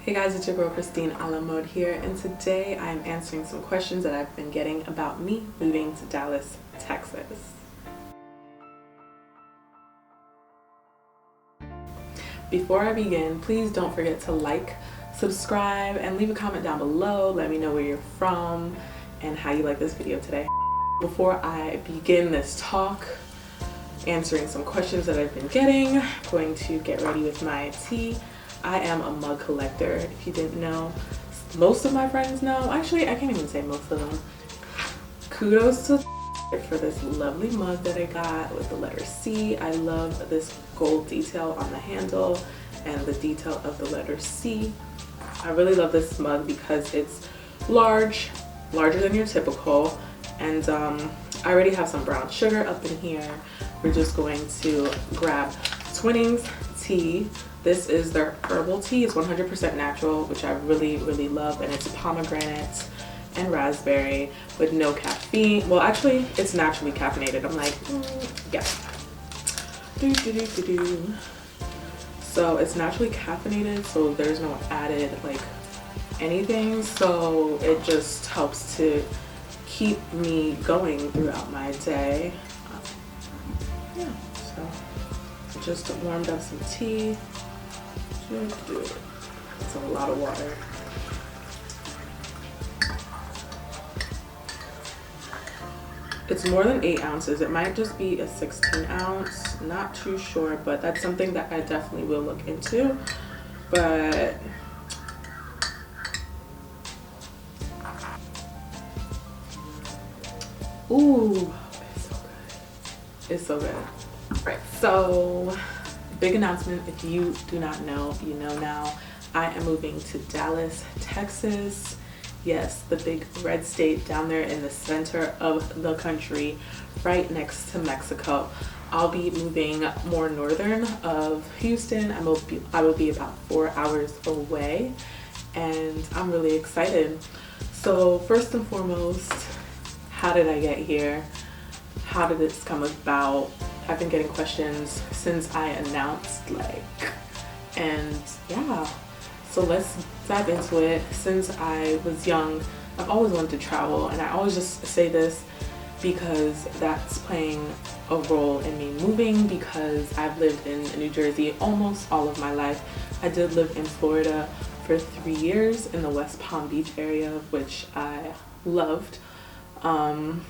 Hey guys, it's your girl ChristineALaMode here, and today I'm answering some questions that I've been getting about me moving to Dallas, Texas. Before I begin, please don't forget to like, subscribe, and leave a comment down below. Let me know where you're from and how you like this video today. Before I begin this talk, answering some questions that I've been getting, I'm going to get ready with my tea. I am a mug collector, if you didn't know. Most of my friends know. Actually, I can't even say most of them. Kudos to for this lovely mug that I got with the letter C. I love this gold detail on the handle and the detail of the letter C. I really love this mug because it's larger than your typical, and I already have some brown sugar up in here. We're just going to grab Twinings tea. This is their herbal tea. It's 100% natural, which I really love, and it's pomegranate and raspberry with no caffeine. Well, actually, it's naturally caffeinated. I'm like, yeah. So it's naturally caffeinated, so there's no added like anything. So it just helps to keep me going throughout my day. Yeah, so just warmed up some tea. It's a lot of water. It's more than 8 ounces. It might just be a 16 ounce. Not too sure, but that's something that I definitely will look into. But ooh, it's so good. It's so good. Right, so big announcement. If you do not know, you know now. I am moving to Dallas, Texas. Yes, the big red state down there in the center of the country, right next to Mexico. I'll be moving more northern of Houston. I will be about 4 hours away, and I'm really excited. So first and foremost, how did I get here? How did this come about? I've been getting questions since I announced, and yeah, so let's dive into it. Since I was young, I've always wanted to travel, and I always just say this because that's playing a role in me moving, because I've lived in New Jersey almost all of my life. I did live in Florida for 3 years in the West Palm Beach area, which I loved, and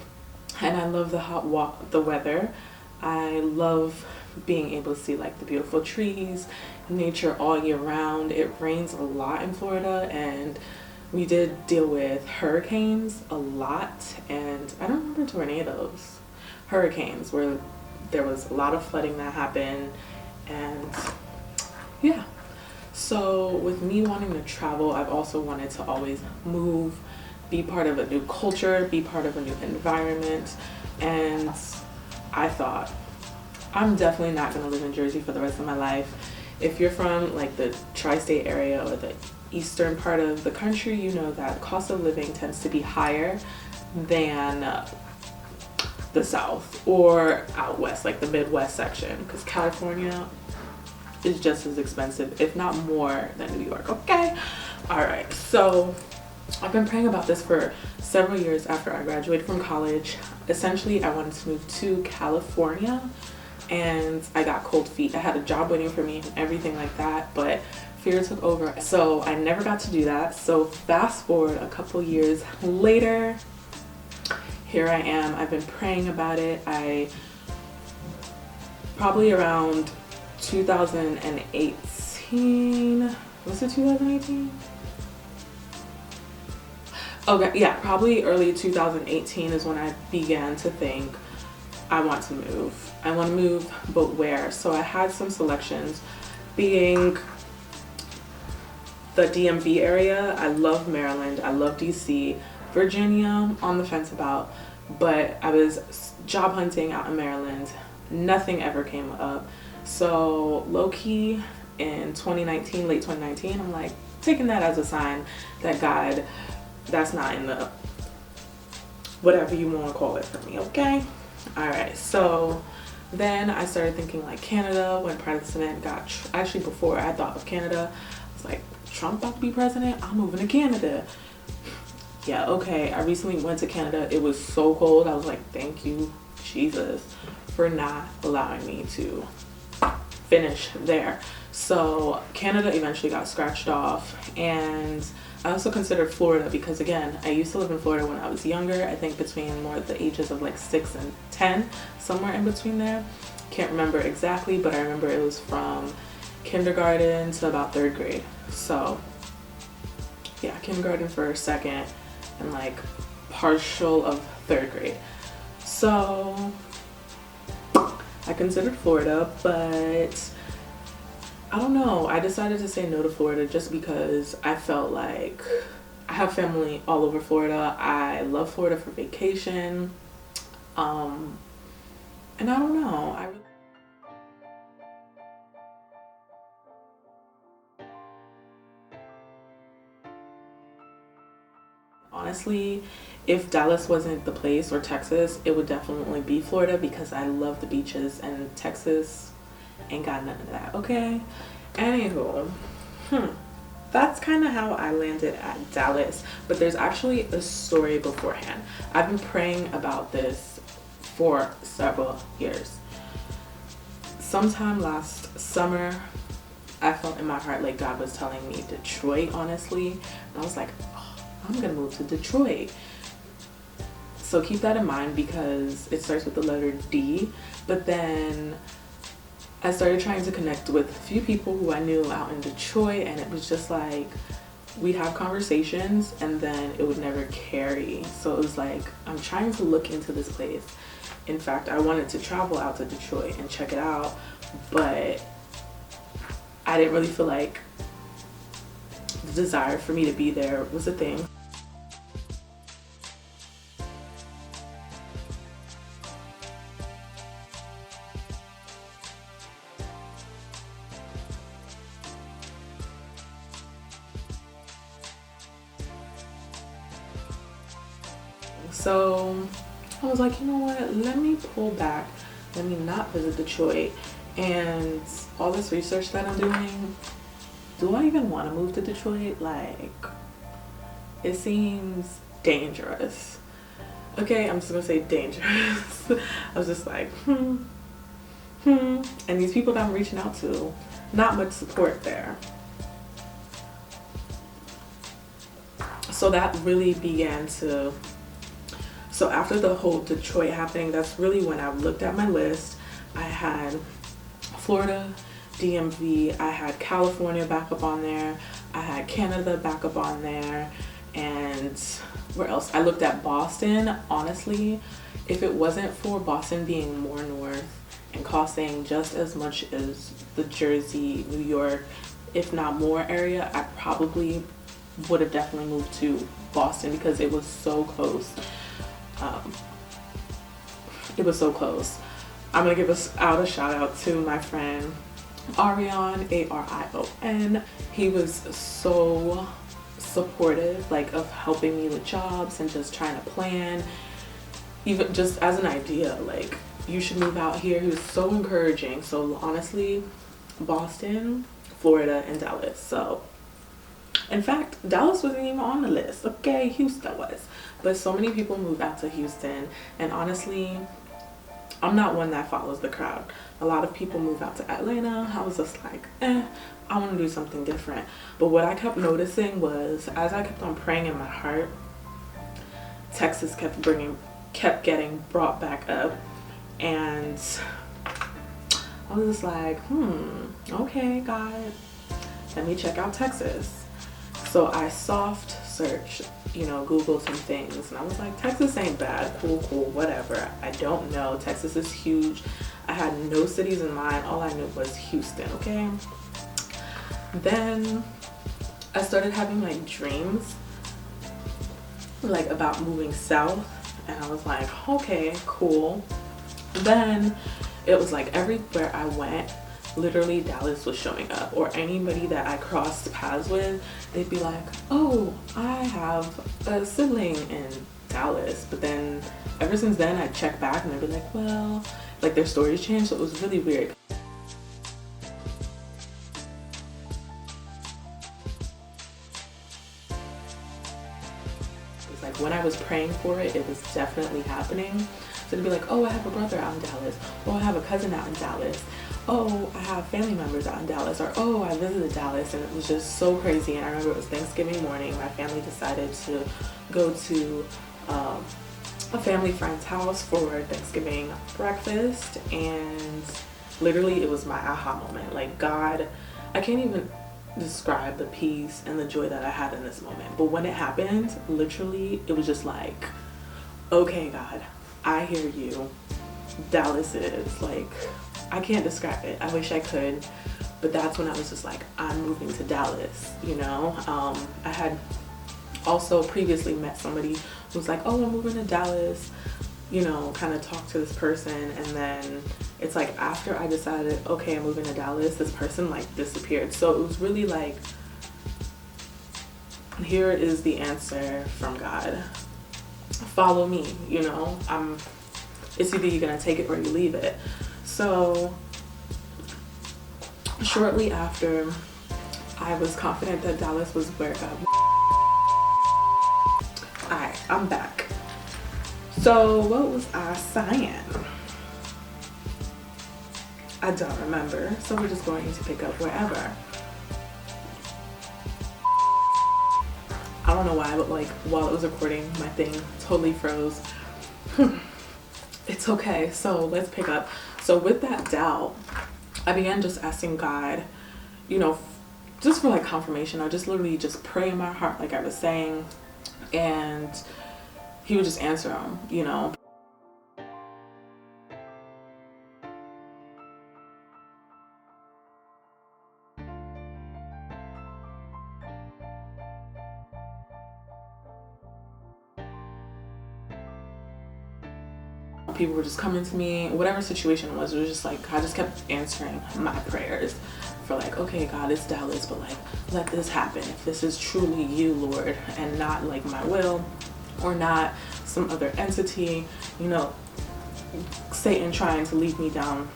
I love the weather. I love being able to see like the beautiful trees, nature all year round. It rains a lot in Florida, and we did deal with hurricanes a lot, and I don't remember tornadoes. Hurricanes, where there was a lot of flooding that happened, and yeah. So with me wanting to travel, I've also wanted to always move, be part of a new culture, be part of a new environment, and I thought, I'm definitely not going to live in Jersey for the rest of my life. If you're from like the tri-state area or the eastern part of the country, you know that cost of living tends to be higher than the south or out west, like the Midwest section, because California is just as expensive, if not more, than New York. Okay, all right. So I've been praying about this for several years after I graduated from college. Essentially, I wanted to move to California, and I got cold feet. I had a job waiting for me and everything like that, but fear took over. So I never got to do that. So fast forward a couple years later, here I am. I've been praying about it. I probably around 2018, was it 2018? Okay, yeah, probably early 2018 is when I began to think, I want to move. I want to move, but where? So I had some selections, being the DMV area. I love Maryland, I love DC, Virginia, on the fence about, but I was job hunting out in Maryland. Nothing ever came up. So low-key in 2019, late 2019, I'm like taking that as a sign that God, that's not in the whatever you want to call it for me, okay? All right, so then I started thinking like Canada, when President got, actually before I thought of Canada, I was like, Trump about to be president? I'm moving to Canada. Yeah, okay. I recently went to Canada. It was so cold. I was like, thank you, Jesus, for not allowing me to finish there. So Canada eventually got scratched off, and I also considered Florida because, again, I used to live in Florida when I was younger. I think between more the ages of like 6 and 10, somewhere in between there. Can't remember exactly, but I remember it was from kindergarten to about 3rd grade. So yeah, kindergarten, 1st, 2nd, and like partial of 3rd grade. So I considered Florida, but I don't know. I decided to say no to Florida just because I felt like I have family all over Florida. I love Florida for vacation. And I don't know. Honestly, if Dallas wasn't the place, or Texas, it would definitely be Florida because I love the beaches, and Texas ain't got none of that, okay? Anywho, that's kind of how I landed at Dallas, but there's actually a story beforehand. I've been praying about this for several years. Sometime last summer, I felt in my heart like God was telling me Detroit, honestly, and I was like, oh, I'm gonna move to Detroit. So keep that in mind because it starts with the letter D. But then I started trying to connect with a few people who I knew out in Detroit, and it was just like we'd have conversations and then it would never carry. So it was like, I'm trying to look into this place. In fact, I wanted to travel out to Detroit and check it out, but I didn't really feel like the desire for me to be there was a thing. So I was like, you know what, let me pull back, let me not visit Detroit. And all this research that I'm doing, do I even want to move to Detroit? Like, it seems dangerous. Okay, I'm just gonna say dangerous. I was just like, And these people that I'm reaching out to, not much support there. So that really began to, so after the whole Detroit happening, that's really when I looked at my list. I had Florida, DMV, I had California back up on there, I had Canada back up on there, and where else? I looked at Boston. Honestly, if it wasn't for Boston being more north and costing just as much as the Jersey, New York, if not more area, I probably would have definitely moved to Boston because it was so close. It was so close. I'm gonna give out a shout out to my friend Arion, Arion. He was so supportive, like, of helping me with jobs and just trying to plan, even just as an idea, like, you should move out here. He was so encouraging. So honestly, Boston, Florida, and Dallas. So in fact, Dallas wasn't even on the list. Okay, Houston was. But so many people moved out to Houston, and honestly, I'm not one that follows the crowd. A lot of people move out to Atlanta. I was just like, I want to do something different. But what I kept noticing was, as I kept on praying in my heart, Texas kept getting brought back up, and I was just like, okay, God, let me check out Texas. So I soft searched, Google some things, and I was like, Texas ain't bad, cool, whatever. I don't know. Texas is huge. I had no cities in mind. All I knew was Houston, okay? Then I started having like dreams, like about moving south, and I was like, okay, cool. Then it was like everywhere I went, literally Dallas was showing up, or anybody that I crossed paths with, they'd be like, oh, I have a sibling in Dallas. But then ever since then, I'd check back and they'd be like, well, like, their stories changed. So it was really weird. like when I was praying for it, it was definitely happening. So to be like, oh, I have a brother out in Dallas, oh, I have a cousin out in Dallas, oh, I have family members out in Dallas, or oh, I visited Dallas, and it was just so crazy. And I remember it was Thanksgiving morning. My family decided to go to a family friend's house for Thanksgiving breakfast, and literally it was my aha moment. Like, God, I can't even describe the peace and the joy that I had in this moment, but when it happened, literally it was just like, okay, God, I hear you. Dallas is like, I can't describe it. I wish I could, but that's when I was just like, I'm moving to Dallas, you know. I had also previously met somebody who was like, oh, I'm moving to Dallas, you know, kind of talk to this person, and then it's like after I decided, okay, I'm moving to Dallas, this person like disappeared. So it was really like, here is the answer from God. Follow me, you know. It's either you're gonna take it or you leave it. So shortly after, I was confident that Dallas was where God. Alright, I'm back. So what was I saying? I don't remember, so we're just going to pick up wherever. I don't know why, but like while it was recording, my thing totally froze. It's okay, so let's pick up. So with that doubt, I began just asking God, you know, just for like confirmation. I just literally just pray in my heart, like I was saying, and he would just answer them, you know. People were just coming to me, whatever situation it was just like, I just kept answering my prayers for like, okay, God, it's Dallas, but like, let this happen. If this is truly you, Lord, and not like my will or not some other entity, you know, Satan trying to lead me down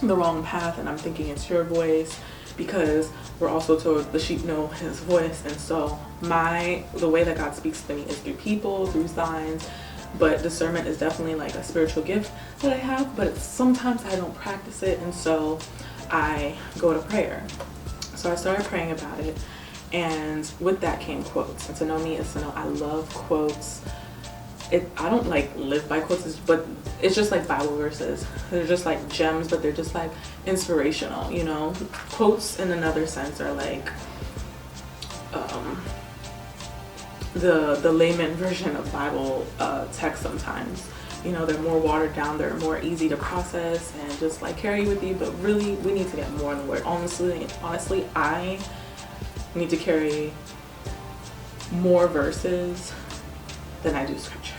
the wrong path, and I'm thinking it's your voice, because we're also told the sheep know his voice. And so the way that God speaks to me is through people, through signs. But discernment is definitely like a spiritual gift that I have, but sometimes I don't practice it, and so I go to prayer. So I started praying about it, and with that came quotes. And to know me is to know I love quotes. I don't like live by quotes, but it's just like Bible verses. They're just like gems, but they're just like inspirational, you know. Quotes in another sense are like the layman version of Bible text sometimes. You know, they're more watered down, they're more easy to process and just like carry with you, but really we need to get more in the word. Honestly, I need to carry more verses than I do scripture.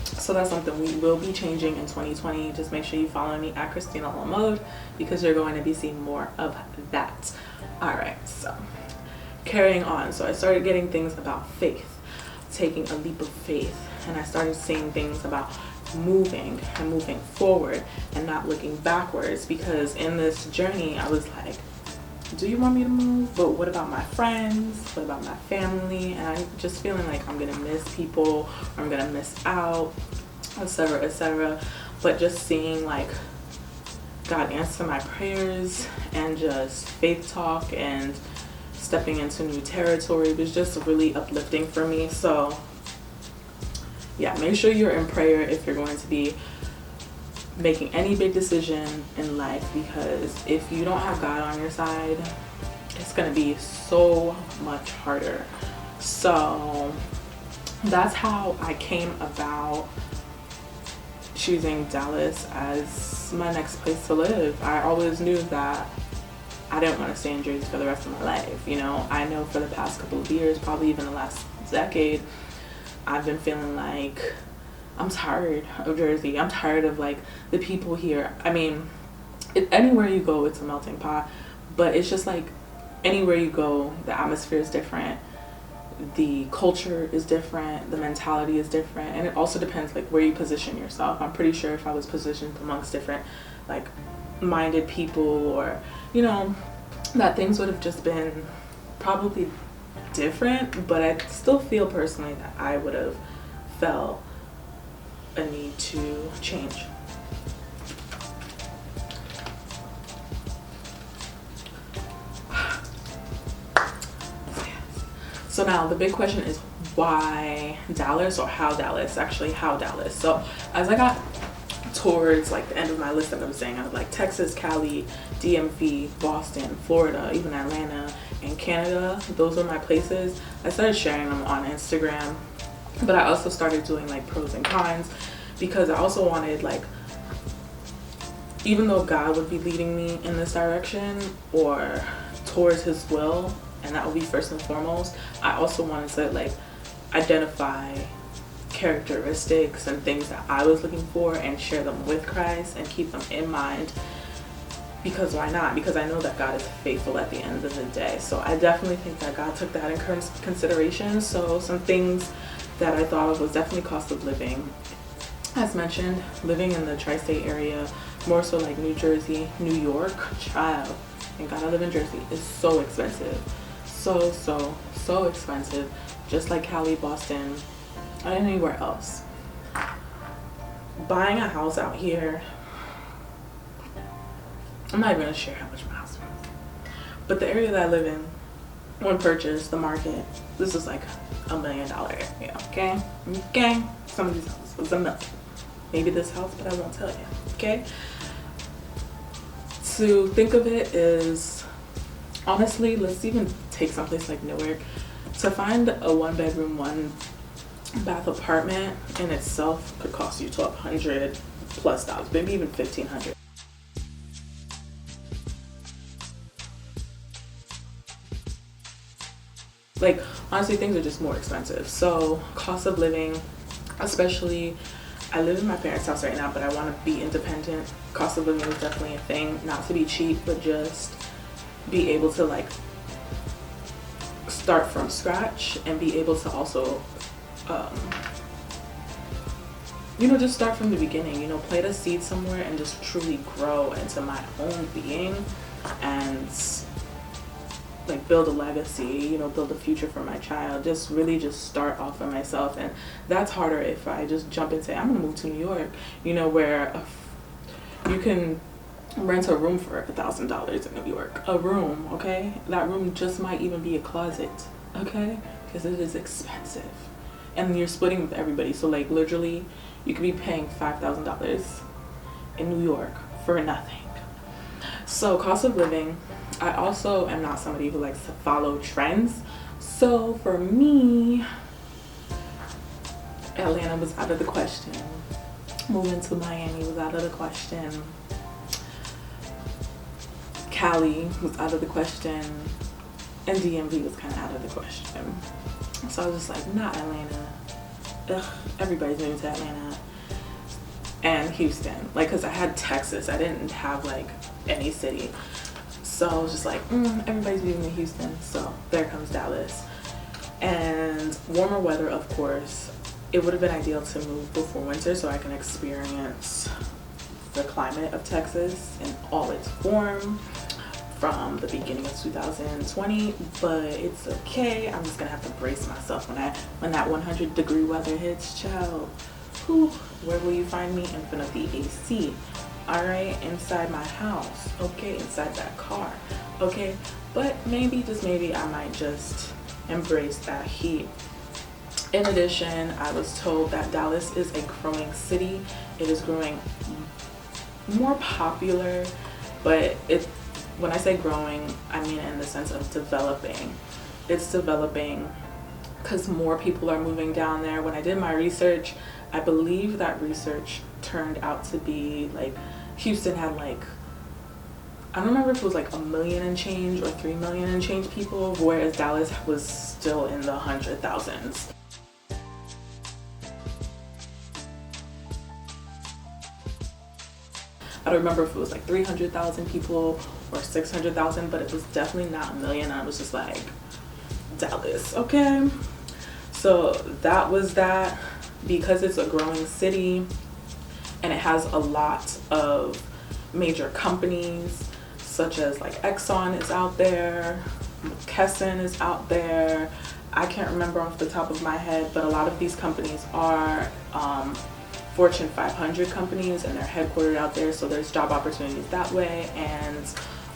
So that's something we will be changing in 2020. Just make sure you follow me at ChristineALaMode, because you're going to be seeing more of that. All right, so carrying on. So I started getting things about faith, taking a leap of faith, and I started seeing things about moving and moving forward and not looking backwards, because in this journey I was like, do you want me to move? But what about my friends? What about my family? And I'm just feeling like I'm gonna miss people, or I'm gonna miss out, etc., etc. But just seeing like God answer my prayers and just faith talk and stepping into new territory was just really uplifting for me. So yeah, make sure you're in prayer if you're going to be making any big decision in life, because if you don't have God on your side, it's going to be so much harder. So that's how I came about choosing Dallas as my next place to live. I always knew that I didn't want to stay in Jersey for the rest of my life. You know, I know for the past couple of years, probably even the last decade, I've been feeling like I'm tired of Jersey. I'm tired of like the people here. I mean, anywhere you go, it's a melting pot, but it's just like anywhere you go, the atmosphere is different. The culture is different. The mentality is different. And it also depends like where you position yourself. I'm pretty sure if I was positioned amongst different like minded people, or, you know, that things would have just been probably different, but I still feel personally that I would have felt a need to change. So now the big question is, why Dallas, or how Dallas? Actually, how Dallas? So as I got towards like the end of my list that I was saying, I was like Texas, Cali, DMV, Boston, Florida, even Atlanta, and Canada. Those were my places. I started sharing them on Instagram, but I also started doing like pros and cons, because I also wanted, like, even though God would be leading me in this direction or towards his will, and that would be first and foremost, I also wanted to like identify characteristics and things that I was looking for and share them with Christ and keep them in mind. Because why not? Because I know that God is faithful at the end of the day. So I definitely think that God took that in consideration. So some things that I thought of was definitely cost of living. As mentioned, living in the tri-state area, more so like New Jersey, New York, child, and God, I live in Jersey, is so expensive. So expensive. Just like Cali, Boston, and anywhere else. Buying a house out here, I'm not even gonna share how much my house was. But the area that I live in, when purchased, the market, this is like $1 million area, okay? Okay? Some of these houses was $1 million. Maybe this house, but I won't tell you, okay? To think of it is, honestly, let's even take someplace like Newark. To find a 1-bedroom, 1-bath apartment in itself could cost you $1,200 plus, maybe even $1,500. Like, honestly, things are just more expensive. So cost of living, especially, I live in my parents' house right now, but I want to be independent. Cost of living is definitely a thing. Not to be cheap, but just be able to like start from scratch and be able to also just start from the beginning, plant a seed somewhere and just truly grow into my own being and like build a legacy, build a future for my child. Just really just start off for myself. And that's harder if I just jump and say I'm gonna move to New York, where you can rent a room for $1,000 in New York. A room, okay? That room just might even be a closet, okay? Because it is expensive. And you're splitting with everybody. So like literally you could be paying $5,000 in New York for nothing. So cost of living. I also am not somebody who likes to follow trends. So for me, Atlanta was out of the question. Moving to Miami was out of the question. Cali was out of the question. And DMV was kind of out of the question. So I was just like, not Atlanta. Ugh, everybody's moving to Atlanta. And Houston. Like, because I had Texas. I didn't have like any city. So I was just like, everybody's moving to Houston. So there comes Dallas. And warmer weather, of course. It would have been ideal to move before winter so I can experience the climate of Texas in all its form from the beginning of 2020, but it's okay. I'm just gonna have to brace myself when that 100-degree weather hits, child. Whew, where will you find me? In front of the AC. All right, inside my house, okay, inside that car, okay. But maybe, just maybe, I might just embrace that heat. In addition, I was told that Dallas is a growing city. It is growing more popular, but when I say growing, I mean in the sense of developing. It's developing because more people are moving down there. When I did my research, I believe that research turned out to be like Houston had like, I don't remember if it was like 1 million and change or 3 million and change people, whereas Dallas was still in the 100,000s. I don't remember if it was like 300,000 people or 600,000, but it was definitely not 1 million. I was just like, Dallas, okay. So that was that. Because it's a growing city and it has a lot of major companies such as like Exxon is out there, McKesson is out there. I can't remember off the top of my head, but a lot of these companies are Fortune 500 companies, and they're headquartered out there, so there's job opportunities that way, and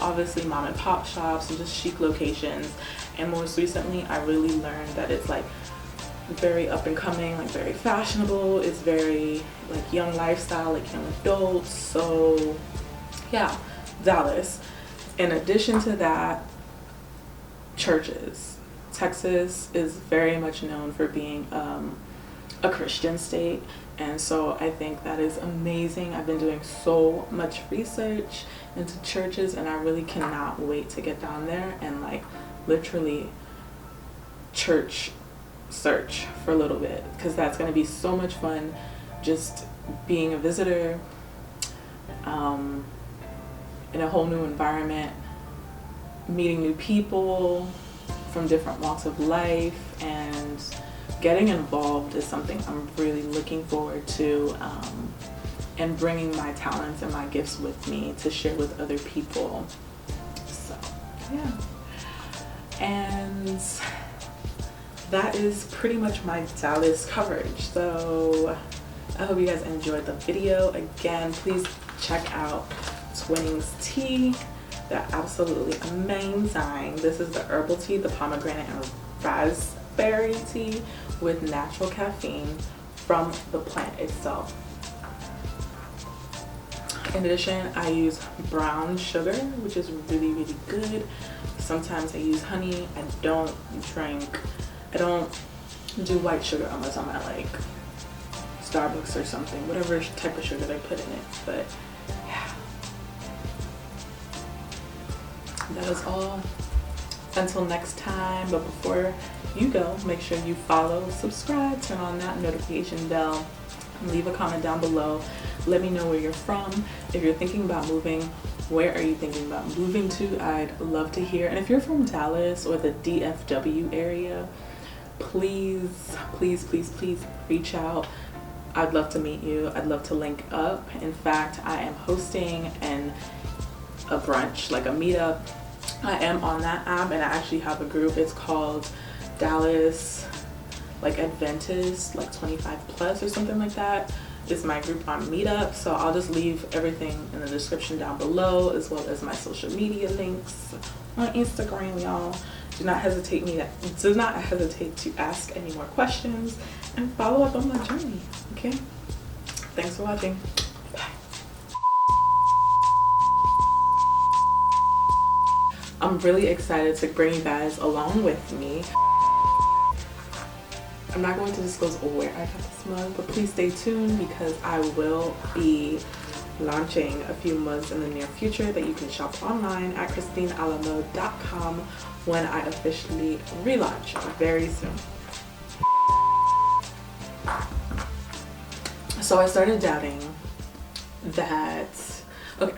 obviously mom and pop shops and just chic locations. And most recently I really learned that it's like very up and coming, like very fashionable, it's very like young lifestyle, like young adults. So yeah, Dallas. In addition to that, churches. Texas is very much known for being a Christian state, and so I think that is amazing. I've been doing so much research into churches, and I really cannot wait to get down there and like literally church search for a little bit, because that's going to be so much fun, just being a visitor in a whole new environment, meeting new people from different walks of life, and getting involved is something I'm really looking forward to, and bringing my talents and my gifts with me to share with other people. So yeah, and that is pretty much my Dallas coverage. So I hope you guys enjoyed the video. Again, please check out Twinnings tea. They're absolutely amazing. This is the herbal tea, the pomegranate and raspberry tea with natural caffeine from the plant itself. In addition, I use brown sugar, which is really, really good. Sometimes I use honey. I don't do white sugar unless I'm at like Starbucks or something, whatever type of sugar they put in it. But yeah, that is all. Until next time, but before you go, make sure you follow, subscribe, turn on that notification bell, and leave a comment down below. Let me know where you're from. If you're thinking about moving, where are you thinking about moving to? I'd love to hear. And if you're from Dallas or the DFW area, please, please, please, please reach out. I'd love to meet you. I'd love to link up. In fact, I am hosting a brunch, like a meetup. I am on that app, and I actually have a group. It's called Dallas like Adventist, like 25 plus or something like that. It's my group on Meetup. So I'll just leave everything in the description down below, as well as my social media links on Instagram, y'all. Do not hesitate to ask any more questions and follow up on my journey. Okay, thanks for watching. I'm really excited to bring you guys along with me. I'm not going to disclose where I got this mug, but please stay tuned, because I will be launching a few mugs in the near future that you can shop online at ChristineALaMode.com when I officially relaunch very soon. So I started doubting that, okay,